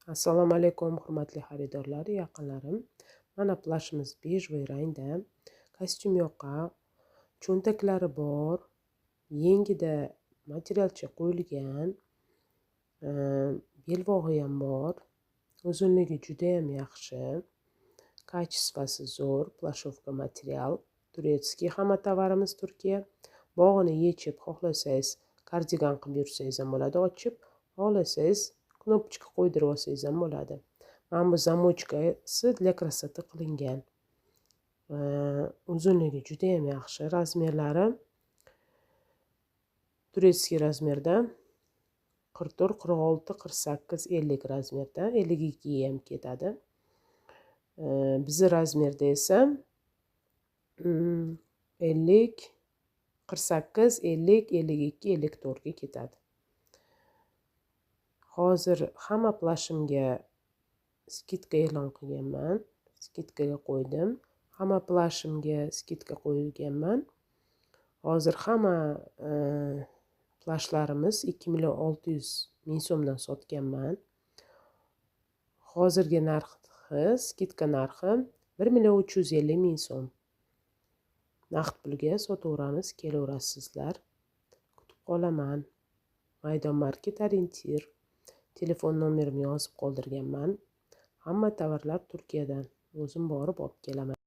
Assalomu alaykum hurmatli xaridorlar, yaqinlarim. Mana plashimiz bejvoy rangda, kostyum yoqa, cho'ntaklari bor, yengida materialcha qo'yilgan, belbog'i ham bor, uzunligi juda ham yaxshi, kачествоsi zo'r, plashovka material, turetskiy hamma tovarimiz Turkiya. Bog'ini yechib xohlasangiz kardigan qilib yursangiz ham bo'ladi, ochib xohlasangiz knopочка qo'ydirib olsangiz ham bo'ladi. Mana bu zamochkasi для красоты qilingan. Uzunligi juda ham yaxshi, razmerlari turetskiy razmerda 44, 46, 48, 50 razmerda, 52 ham ketadi. Bizi razmerda esa 50, 48, 50, 52, 54 ga ketadi. Hozir hamma plashimga skidka e'lon qilganman. Skidkaga qo'ydim. Hamma plashimga skidka qo'yganman. Hozir hamma plashlarimiz 2.600.000 so'mdan sotganman. Hozirgi narxi, skidka narxi 1.350.000 so'm. Naqd pulga sotaveramiz, kelaverasizlar. Kutib qolaman. Maydon market orientir. Telefon nomerimni yozib qoldirganman. Hamma tovarlar Turkiyadan. O'zim borib olib kelaman.